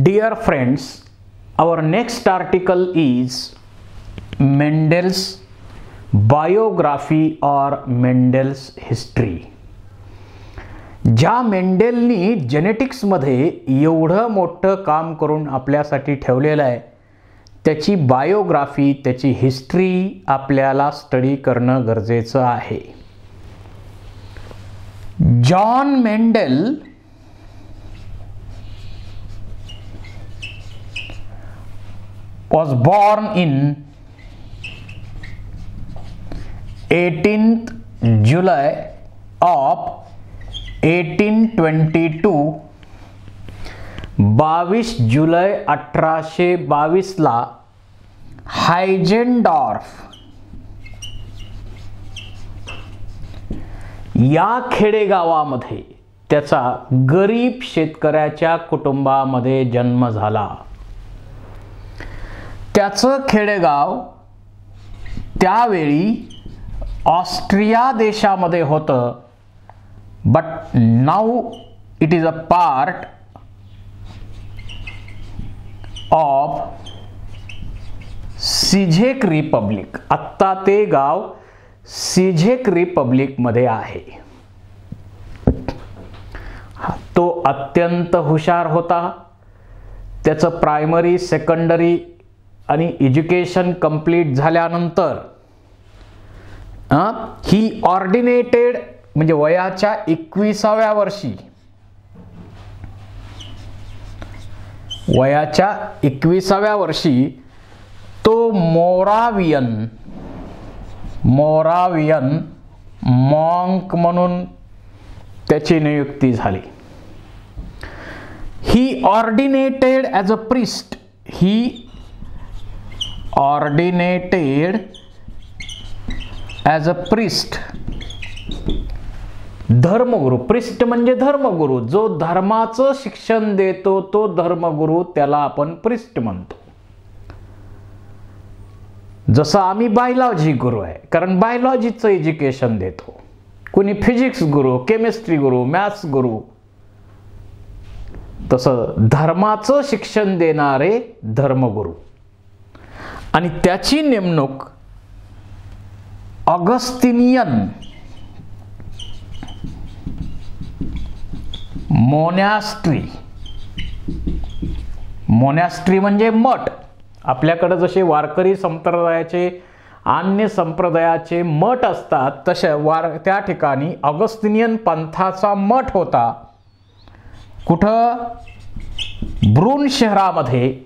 Dear friends, our next article is Mendel's biography or Mendel's history. ज्या मेंडेलनी जेनेटिक्समध्ये एवढं मोठं काम करून आपल्यासाठी ठेवलेलं आहे त्याची बायोग्राफी, त्याची हिस्ट्री आपल्याला स्टडी करणं गरजेचं आहे. John Mendel was born in 18th July of 1822. 22 जुलै 1822 ला हायजेनडॉर्फ या खेडेगावामध्ये त्याचा गरीब शेतकऱ्याच्या कुटुंबामध्ये जन्म झाला. त्याचं खेडेगाव त्यावेळी ऑस्ट्रिया देशामध्ये होतं, but now it is a part of सिझेक रिपब्लिक. आत्ता ते गाव सिझेक रिपब्लिक मध्ये आहे. तो अत्यंत हुशार होता. त्याचं प्रायमरी, सेकंडरी आणि एज्युकेशन कंप्लीट झाल्यानंतर ही ऑर्डिनेटेड म्हणजे वयाच्या 21व्या वर्षी तो मोरावियन मॉन्क म्हणून त्याची नियुक्ती झाली. ही ऑर्डिनेटेड ॲज अ प्रिस्ट. धर्मगुरू. प्रिस्ट म्हणजे धर्मगुरू. जो धर्माचं शिक्षण देतो तो धर्मगुरू, त्याला आपण प्रिस्ट म्हणतो. जसं आम्ही बायोलॉजी गुरु आहे, कारण बायोलॉजीचं एज्युकेशन देतो. कोणी फिजिक्स गुरु, केमिस्ट्री गुरु, मॅथ्स गुरु. तसं धर्माचं शिक्षण देणारे धर्मगुरू. आणि त्याची नेमणूक ऑगस्टिनियन मोनॅस्ट्री म्हणजे मठ. आपल्याकडे जसे वारकरी संप्रदायाचे, अन्य संप्रदायाचे मठ असतात, तसे त्या ठिकाणी ऑगस्टिनियन पंथाचा मठ होता. कुठं? ब्रून शहरामध्ये.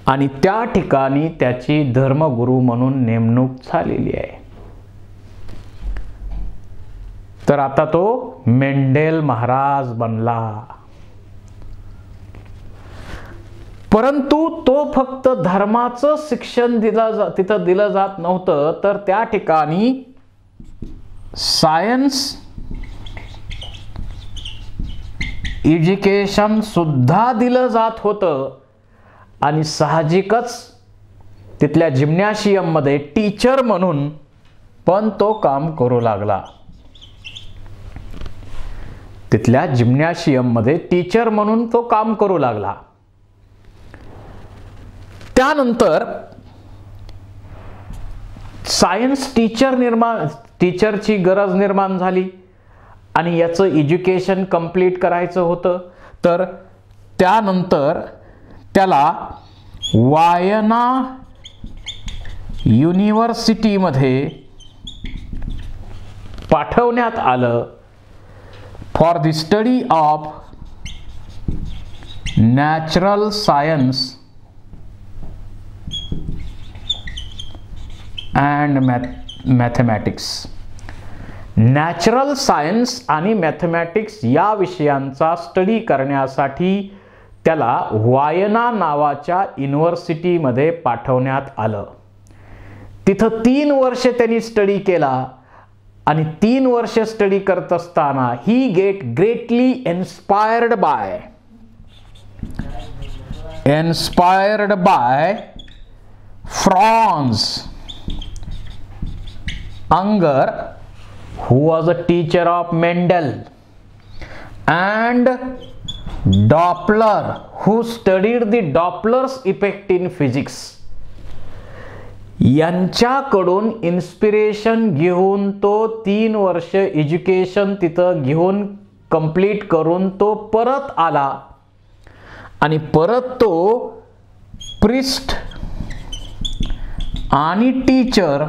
आणि त्या ठिकाणी त्याची धर्मगुरू म्हणून नेमणूक झालेली आहे. तर आता तो मेंडेल महाराज बनला. परंतु तो फक्त धर्माचं शिक्षण तिथं दिलं जात नव्हतं, तर त्या ठिकाणी सायन्स एज्युकेशन सुद्धा दिलं जात होतं. आणि साहजिकच तिथल्या जिम्नॅशियम मध्ये टीचर म्हणून पण तो काम करू लागला. त्यानंतर सायन्स टीचरची गरज निर्माण झाली आणि याचं एज्युकेशन कंप्लीट करायचं होतं. तर त्यानंतर त्याला वायना युनिव्हर्सिटीमध्ये पाठवण्यात आलं for the study of natural science and mathematics. Natural science आणि मॅथमॅटिक्स या विषयांचा स्टडी करण्यासाठी त्याला वायना नावाच्या युनिव्हर्सिटीमध्ये पाठवण्यात आलं. तिथं 3 वर्ष त्यांनी स्टडी केला. आणि 3 वर्ष स्टडी करत असताना ही greatly inspired by Franz Unger, who was a teacher of Mendel, and Doppler, who studied the Doppler's effect in physics, यांच्याकडून इन्स्पिरेशन घेऊन तो 3 वर्ष एज्युकेशन तिथं घेऊन कंप्लीट करून तो परत आला आणि परत तो प्रिस्ट आणि टीचर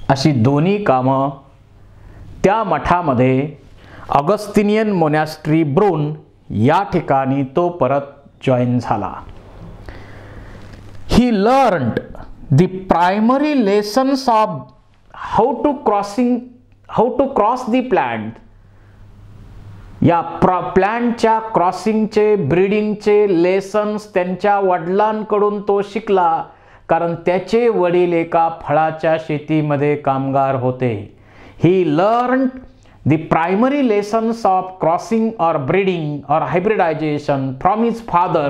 अशी दोन्ही कामं त्या मठामध्ये ऑगस्टिनियन मोनॅस्ट्री ब्रून या ठिकाणी तो परत जॉईन झाला. He learned the primary lessons of how to cross the plant. या प्लांटच्या क्रॉसिंगचे, ब्रीडिंगचे लेसन्स त्यांच्या वडिलांकडून तो शिकला, कारण त्याचे वडील एका फळाच्या शेतीमध्ये कामगार होते. He learned the primary lessons of crossing or breeding or hybridization from his father,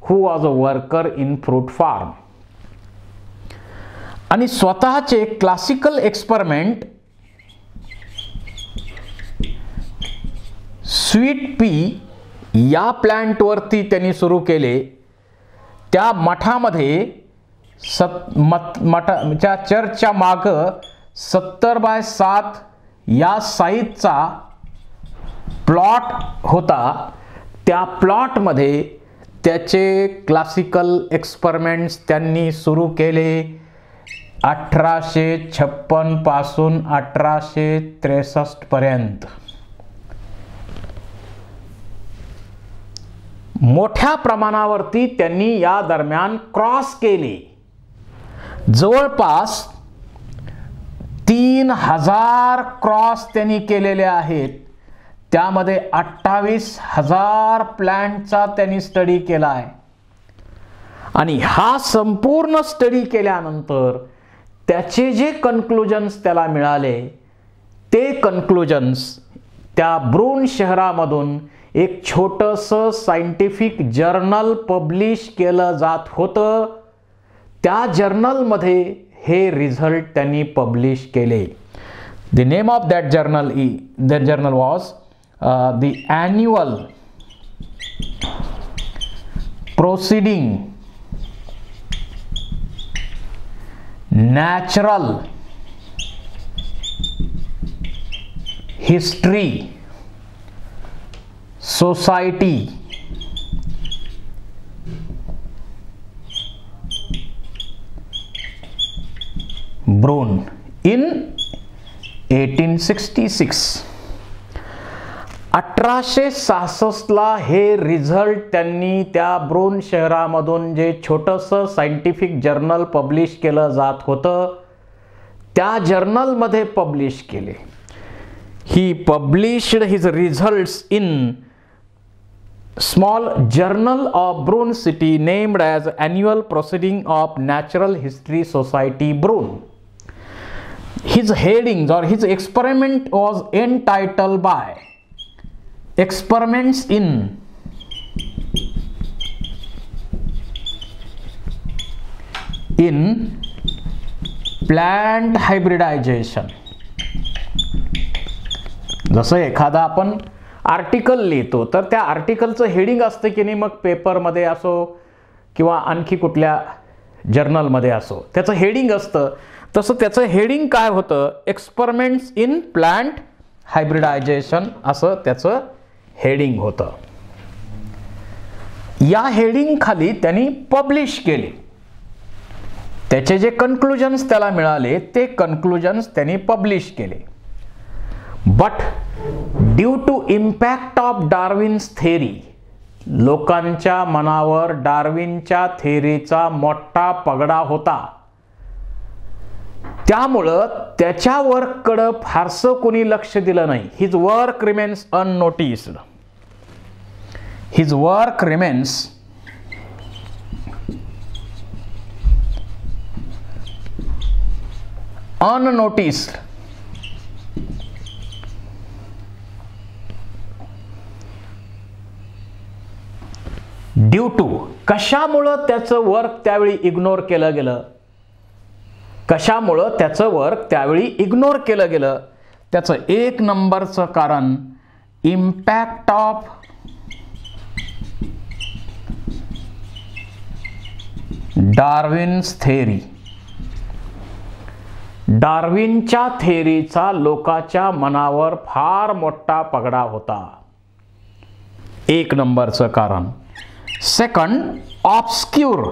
who was a worker in fruit farm. आणि स्वतःचे क्लासिकल एक्सपेरिमेंट स्वीट पी या प्लांटवरती त्यांनी सुरू केले. त्या मठामध्ये मठाच्या चर्चच्या मागं 70x7 या साईजचा प्लॉट होता. त्या प्लॉटमध्ये त्याचे क्लासिकल एक्सपेरिमेंट्स त्यांनी सुरू केले. 1856 पासून 1863 पर्यंत मोठ्या प्रमाणावरती त्यांनी या दरम्यान क्रॉस केले. जवळपास 3000 क्रॉस त्यांनी केलेले आहेत. त्यामध्ये 28,000 प्लांटचा त्यांनी स्टडी केला आहे. आणि हा संपूर्ण स्टडी केल्यानंतर त्याचे जे कन्क्लुजन्स त्याला मिळाले, ते कन्क्लुजन्स त्या ब्रून शहरामधून एक छोटंसं सायंटिफिक जर्नल पब्लिश केलं जात होतं. त्या जर्नलमध्ये हे रिझल्ट त्यांनी पब्लिश केले. The name of that journal was the annual proceeding natural history society Brunn in 1866. 1866ला हे रिझल्ट त्यांनी त्या ब्रून शहरामधून जे छोटंसं सायंटिफिक जर्नल पब्लिश केलं जात होतं, त्या जर्नलमध्ये पब्लिश केले. He published his results in small journal of Broun city named as Annual Proceeding of Natural History Society Broun. His headings or his experiment was entitled by Experiments in Plant Hybridization. जसं एखादा आपण article लिहितो तर त्या आर्टिकलचं heading असतं की नाही, मग पेपरमध्ये असो किंवा आणखी कुठल्या जर्नलमध्ये असो त्याचं हेडिंग असतं. तसं त्याचं हेडिंग काय होतं, एक्सपेरिमेंट्स इन प्लांट हायब्रिडायझेशन असं त्याचं हेडिंग होतं. या हेडिंग खाली त्यांनी पब्लिश केले. त्याचे जे कन्क्लुजन्स त्याला मिळाले ते कन्क्लुजन्स त्यांनी पब्लिश केले. But due to impact of Darwin's theory, लोकांच्या मनावर डार्विनच्या थेरीचा मोठा पगडा होता. त्यामुळं त्याच्या वर्ककडं फारसं कोणी लक्ष दिलं नाही. His work remains unnoticed. His work remains unnoticed due to, कशामुळं त्याचं वर्क त्यावेळी इग्नोर केलं गेलं, कशामुळं त्याचं वर्क त्यावेळी इग्नोर केलं गेलं, त्याचं एक नंबरचं कारण इम्पॅक्ट ऑफ डार्विन्स थेअरी. डार्विनच्या थेअरीचा लोकांच्या मनावर फार मोठा पगडा होता. एक नंबरचं कारण. सेकंड, ऑब्स्क्यूर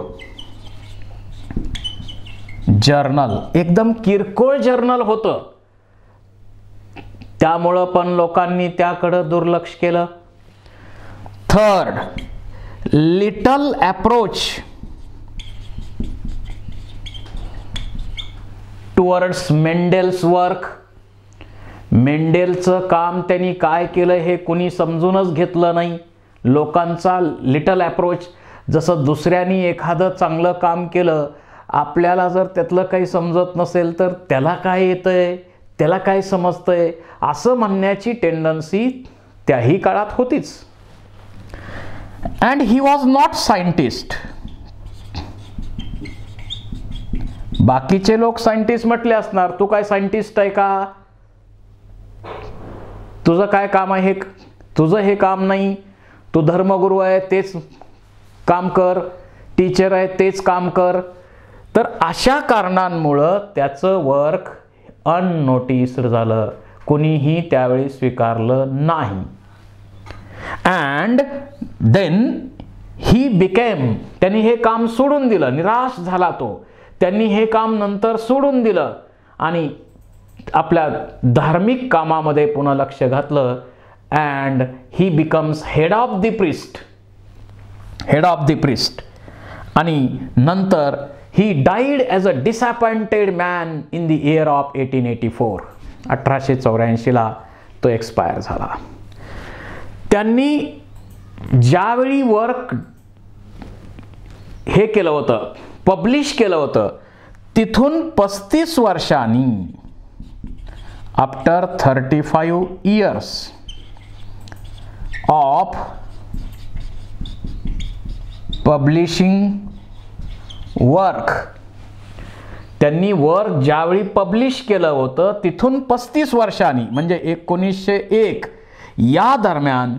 जर्नल, एकदम किरकोळ जर्नल होतं, त्यामुळं पण लोकांनी त्याकडे दुर्लक्ष केलं. Third, little approach towards Mendel's work. मेंडेलचं काम त्यांनी काय केलं हे कुणी समजूनच घेतलं नाही. लोकांचा लिटल अप्रोच, जसं दुसऱ्यांनी एखादं चांगलं काम केलं, आपल्याला जर त्यातलं काही समजत नसेल तर त्याला काय येतंय, त्याला काय समजतंय, असं म्हणण्याची टेंडन्सी त्याही काळात होतीच. And he was not scientist. बाकीचे लोक सायंटिस्ट म्हटले असणार, तू काय सायंटिस्ट आहे का, तुझं काय काम आहे, तुझं हे काम नाही, तू धर्मगुरू आहे तेच काम कर, टीचर आहे तेच काम कर. तर अशा कारणांमुळं त्याचं वर्क अननोटिस्ड झालं, कुणीही त्यावेळी स्वीकारलं नाही. अँड देन ही बिकेम, त्यांनी हे काम सोडून दिलं, निराश झाला तो, त्यांनी हे काम नंतर सोडून दिलं आणि आपल्या धार्मिक कामामध्ये पुन्हा लक्ष घातलं. And he becomes head of the priest, head of the priest. आणि नंतर he died as a disappointed man in the year of 1884. 1884 तो एक्सपायर झाला. त्यांनी ज्यावेळी वर्क हे केलं होतं, पब्लिश केलं होतं, तिथून 35 वर्षांनी, after 35 years of publishing work, त्यांनी वर्क ज्यावेळी पब्लिश केलं होतं तिथून 35 वर्षांनी म्हणजे 1901 या दरम्यान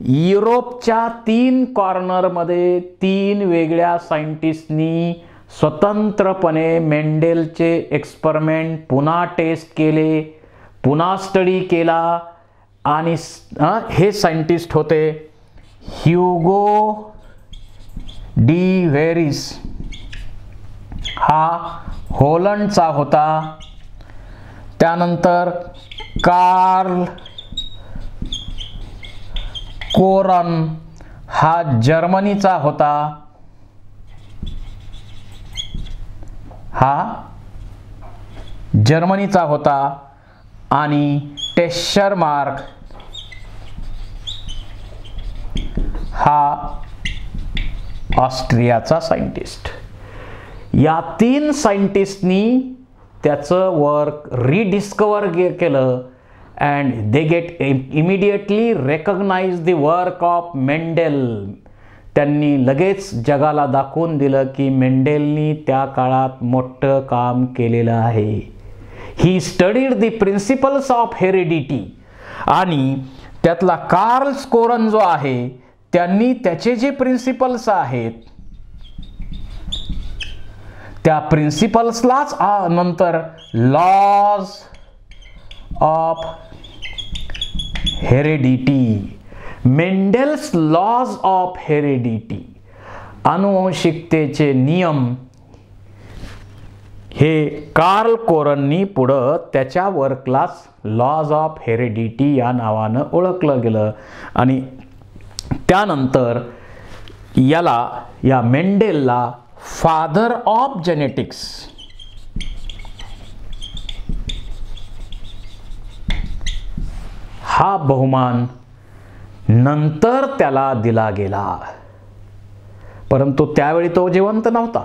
युरोपच्या 3 कॉर्नरमध्ये 3 वेगळ्या सायंटिस्टनी स्वतंत्रपणे मेंडेलचे एक्सपेरिमेंट पुन्हा टेस्ट केले, पुन्हा स्टडी केला. आणि हे सायंटिस्ट होते ह्युगो डी व्हेरिस, हा होलंडचा होता. त्यानंतर कार्ल कोरन, हा जर्मनीचा होता. आणि टेशरमार्क हा ऑस्ट्रियाचा सायंटिस्ट. या 3 सायंटिस्टनी त्याचं वर्क रिडिस्कवर केलं. And they get immediately recognize the work of Mendel. त्यांनी लगेच जगाला दाखवून दिलं की मेंडेलनी त्या काळात मोठं काम केलेलं आहे. He studied the principles of heredity. आणि त्यातला कार्ल कोरन जो आहे त्यांनी त्याचे जे प्रिन्सिपल्स आहेत त्या प्रिन्सिपल्सलाच नंतर laws of heredity, Mendel's laws of heredity, अनुवंशिकतेचे नियम, हे कार्ल कोरननी पुढं त्याच्या वर्कलाच लॉज ऑफ हेरिडिटी या नावानं ओळखलं गेलं. आणि त्यानंतर या मेंडेलला फादर ऑफ जेनेटिक्स हा बहुमान नंतर त्याला दिला गेला, परंतु त्यावेळी तो जिवंत नव्हता.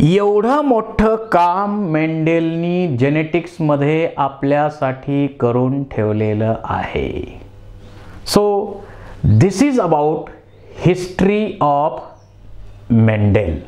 एवढं मोठं काम मेंडेलनी जेनेटिक्समध्ये आपल्यासाठी करून ठेवलेलं आहे. So this is about history of Mendel.